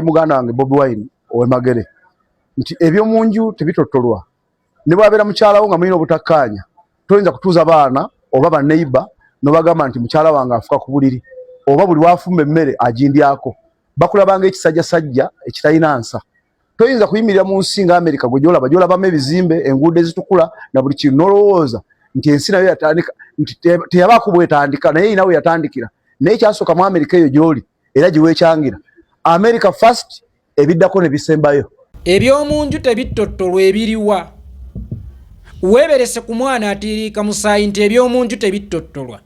muganda wange Bobi Wine ow'Emagere nti ebyomunju tebitottolwa ne bwabera mukyala wo nga mulina obutakkaanya toyinza kutuuza baana oba banneiba nobagamba nti mukyala wange afuka ku buliri oba buli wafumba emmere agindyako bakulabanga ekisajjasajja ekitalina nsa. Toyinza kuyimirira mu nsi nga Amerika gwe gyolabamu ebizimbe enguudo ezitukula na buli kintu nolowooza nti ensi nayo yatandika nti teyabaako bwetandika naye inawe yatandikira naye kyasooka mu Amerika eyo gy'oli era gye weekyangira America first ebiddako ne bisembayo. Ebyomunju tebitottolwa ebiriwa weeberese ku mwana atiiriika musaayi nti ebyomunju tebitottolwa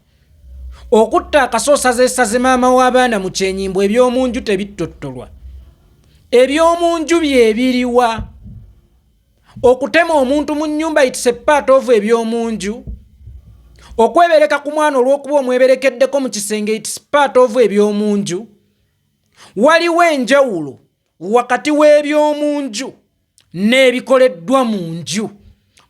okutta akasoosa zeessaze maama w'abaana mu kyenyimbo ebyomunju tebitottolwa ebyomunju byebiriwa okutema omuntu mu nnyumba it's a part of ebyomunju okwebereka ku mwana olw'okuba omweberekeddeko mu kisenge it's part of ebyomunju. Waliwo enjawulo wakati w'ebyomunju n'ebikoleddwa mu nju.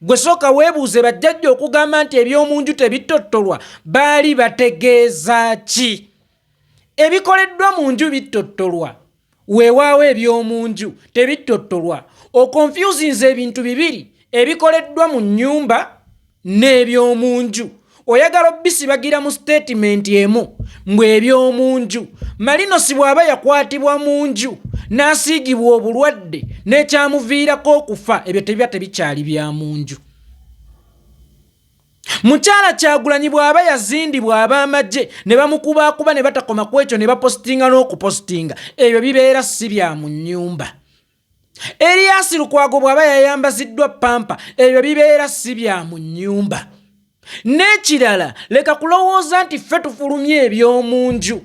Gwe sooka weebuuze bajjajja okugamba nti ebyomunju tebitottolwa baali bategeeza ki? Ebikoleddwa mu nju bitottolwa weewaawo ebyomunju tebitottolwa. Okonfusinze ebintu bibiri ebikoleddwa mu nnyumba n'ebyomunju. Oyagala obisibagira mu statement emu mbwe ebyomunju. Malinosi bw'aba yakwatibwa mu nju n'asiigibwa obulwadde n'ekyamuviirako okufa ebyo tebiba tebikyali bya mu nju. Mukyala Kyagulanyi bw'aba yazindibwa ab'amagye ne bamukubaakuba ne batakoma ku ekyo ne bapositinga n'okupositinga ebyo bibeera si bya mu nnyumba. Erias Lukwago bw'aba yayambaziddwa pampa ebyo bibeera si bya mu nnyumba. N'ekirala leka kulowooza nti ffe tufulumye ebyomunju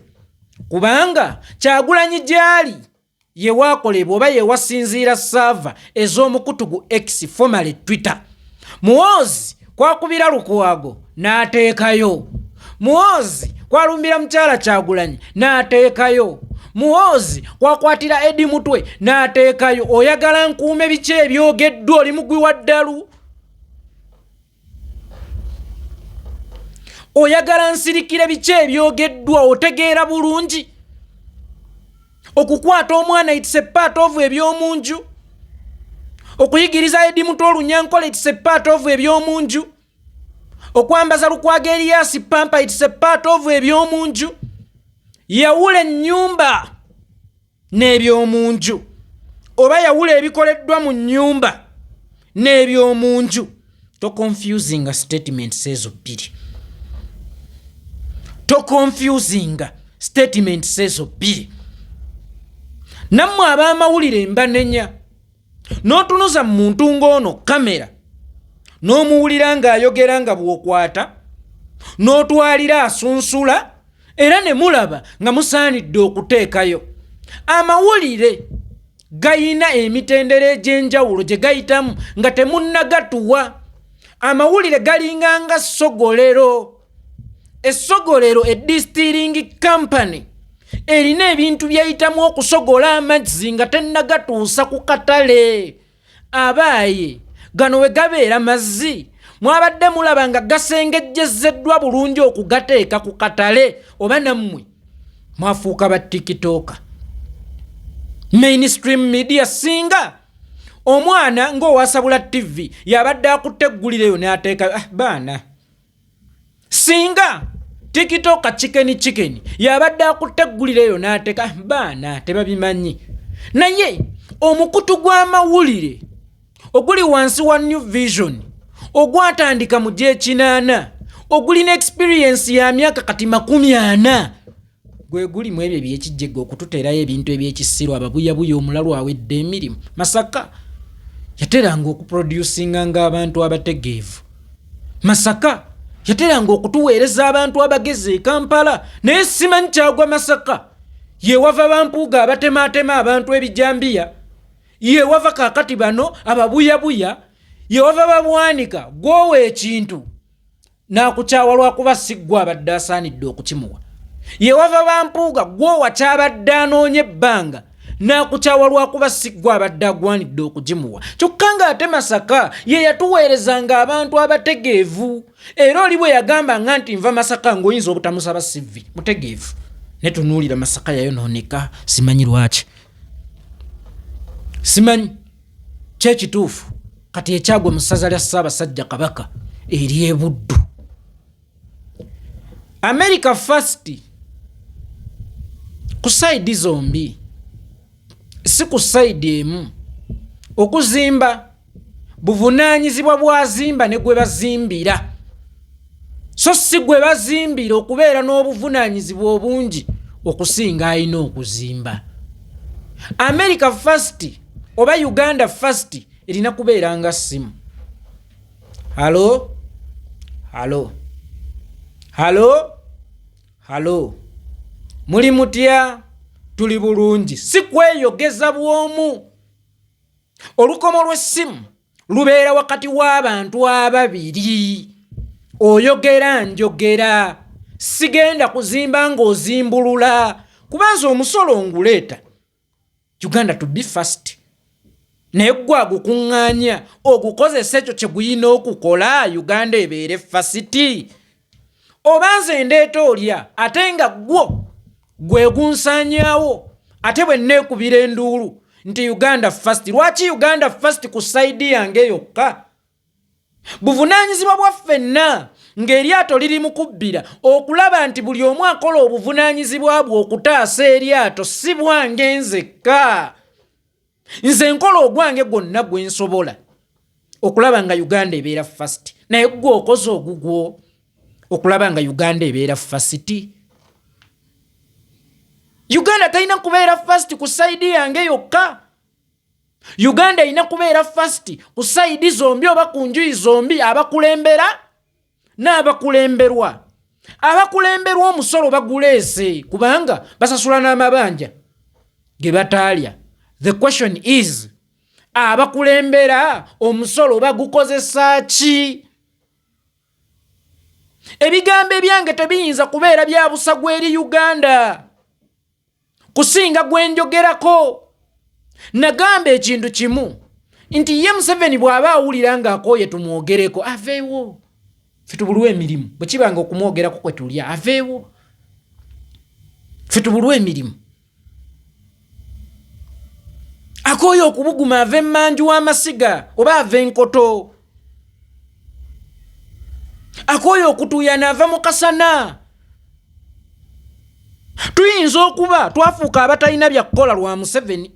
kubanga Kyagulanyi gyali ye waakolebwa oba ye wasinziira saava ez'omukutugu X formerly Twitter. Muhoozi kwakubira Lukwago n'ateekayo. Muhoozi kwalumbira mukyala Kyagulanyi n'ateekayo. Muhoozi kwakwatira Edi Mutwe n'ateekayo. Oyagala nkuume biki ebyogeddwa oli mugwi wa ddalu? Oyagala nsirikire biki ebyogeddwa otegeera bulungi? Okukwata omwana it's a part of ebyomunju. Okuyigiriza Edi Mutwe Olunyankole it's a part of ebyomunju. Okwambaza Lukwago Erias pampa it's a part of ebyomunju. Yawula ennyumba n'ebyomunju oba yawula ebikoleddwa mu nnyumba n'ebyomunju. To confusing statement says bbiri. To confusing statement says bbiri. Nammwe ab'amawulire mbanenya n'otunuza muntu ng'ono kamera n'omuwulira ng'ayogera nga bw'okwata n'otwalira asunsula era ne mulaba nga musaanidde okuteekayo. Amawulire gayina emitendera egy'enjawulo gye gayitamu nga temunnagatuwa. Amawulire galinga nga ssogolero. Essogolero distilling company erina ebintu byayitamu okusogola amazzi nga tennagatuusa ku katale. Abaaye gano we gabeera mazzi mwabadde mulaba nga gasengejjezeddwa bulungi okugateeka ku katale oba nammwe mwafuuka ba TikTok mainstream media. Singa omwana ng'owasabula TV yabadde akutte eggulireyo n'ateeka baana. Singa TikTok chicken yabadde akutte eggulireyo n'ateeka baana tebabimanyi. Naye omukutu gw'amawulire oguli wansi wa New Vision ogwatandika mu gy'ekinaana ogulina experience ya myaka kati 40 gwe guli mu ebyo eby'ekijjega okututeerayo ebintu eby'ekisiro ababuyabuya omulalu awedde emirimu. Masaka yateranga okuproducinga ng'abantu abategeevu. Masaka yateranga okutuweereza abantu abagezi e Kampala naye simanyi kyagwa Masaka. Ye wava bampuuga abatemaatema abantu ebijambiya. Ye wava kaakati bano ababuyabuya. Ye wava babwanika gwowa ekintu n'akukyawa lwakuba si ggwe abadde asaanidde okukimuwa. Ye wava bampuuga gwowa kyabadde anoonya ebbanga n'akukyawa lwakuba si ggwe abadde agwanidde okugimuwa. Kyokka ng'ate Masaka ye yatuweerezanga abantu abategeevu. Era oli bwe yagambanga nti nva Masaka ng'oyinza obutamusaba CV mutegeevu. Ne tunuulira Masaka yayonooneka simanyi lwaki. simanyi kyekituufu kati ekyagwe mu ssaza lya Ssaabasajja Kabaka eri Buddu. America First ku saidi zombi, si ku saidi emu. Okuzimba buvunaanyizibwa bwazimba ne gwe bazimbira, so si gwe bazimbira okubeera n'obuvunaanyizibwa obungi okusinga alina okuzimba. America First oba Uganda First erina kubeera nga ssimu. Halo halo halo halo, muli mutya? Tuli bulungi. Si kweyogeza bw'omu. Olukomo lw'essimu lubeera wakati w'abantu ababiri. Oyogera njogera, sigenda kuzimba ng'ozimbulula, kubanza omusolo nguleeta. Uganda to be first. Naye gwe agukuŋŋaanya ogukozesa ekyo kye guyina okukola, Uganda ebeere fasiti. Obanze ndeeta olya ate nga gwe gunsaanyaawo, ate bwe nneekubira enduulu nti Uganda First. Lwaki Uganda First ku saidi yange yokka? Buvunaanyizibwa bwa ffenna ng'eryato liri mu kubbira okulaba nti buli omu akola obuvunaanyizibwa bwe okutaasa eryato, si bwange nzekka. Nze nkola ogwange gwonna gwe nsobola okulaba nga Uganda ebeera first, naye gwe okoze ogugwo okulaba nga Uganda ebeera first. Uganda talina kubeera first ku saidi yange yokka. Uganda ina kubeera first ku saidi zombi oba ku njuyi zombi, abakulembera n'abakulemberwa. Abakulemberwa omusolo baguleese kubanga basasula n'amabanja ge bataalya. The question is, abakulembera omusolo bagukozesa ki? Ebigambo ebyange tebiyinza kubeera bya busagwa eri Uganda kusinga gwenjogerako. Nagamba ekintu kimu nti ye Museveni bw'aba awulira ng'akooye tumwogereko, aveewo. Ffe tubulwa emirimu. Bwe kibanga okumwogerako kwe tulya, aveewo. Ffe tubulwa emirimu. Akooye okubuguma ave mmanju w'amasiga oba ave enkoto. Akooye okutuyana ava mu kasana. Tuyinza okuba twafuuka abatalina bya kukola lwa Museveni,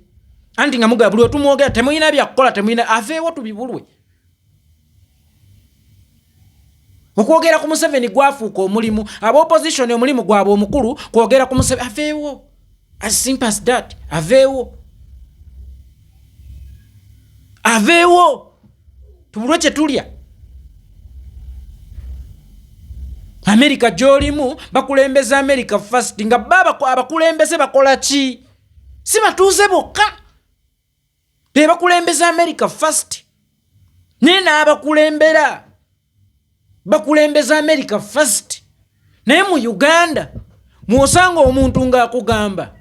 anti nga mugaba buli otumwogera temuyina bya kukola, temuyina, aveewo tubibulwe. Okwogera ku Museveni gwafuuka omulimu, aba opposition omulimu gwabwe omukulu kwogera ku Museveni, aveewo. As simple as that, aveewo. Aveewo. Tubulwe kye tulya. America gy'olimu bakulembeza America First, nga baba abakulembeze bakola ki? Si batuuze bokka be bakulembeza America First. Naye n'abakulembera bakulembeza America First. Naye mu Uganda mwosanga omuntu ng'akugamba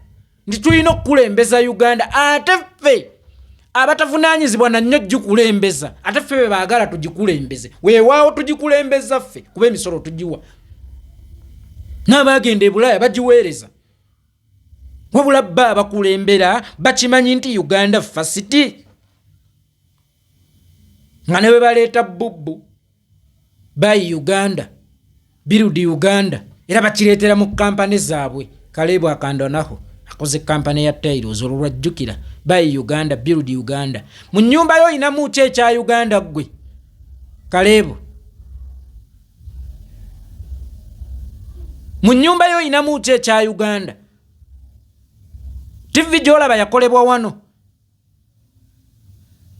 nti tulina okukulembeza Uganda, ate ffe abatavunaanyizibwa na nnyo gikulembeza, ate ffe be baagala tugikulembeze. Weewaawo tugikulembeza ffe kuba emisolo tugiwa. N'abaagenda e Bulaaya bagiweereza. Wabula bba abakulembera bakimanyi nti Uganda First. Nga ne bwe baleeta bubbu bayi Uganda, build Uganda, era bakireetera mu kampani zaabwe. Kalebu akandonaho akoze kampani ya Tairos olwajjukira bayi Uganda, build Uganda. Mu nnyumba yo inamu ki ekya Uganda gwe Kalebu? Mu nnyumba yo inamu ki ekya Uganda? TV gy'olaba yakolebwa wano.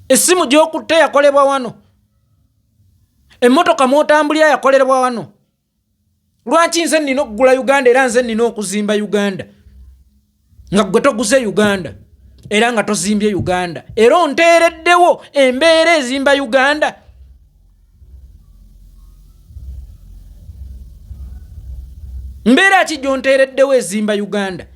Essimu gy'okutte yakolebwa wano. Emmotoka mw'otambulira yakolebwa wano. Lwaki nze nnina okugula Uganda era nze nnina okuzimba Uganda? Nga gwe toguze Uganda era nga tozimbye Uganda, era onteereddewo embeera ezimba Uganda. Mbeera ki gy'onteereddewo ezimba Uganda?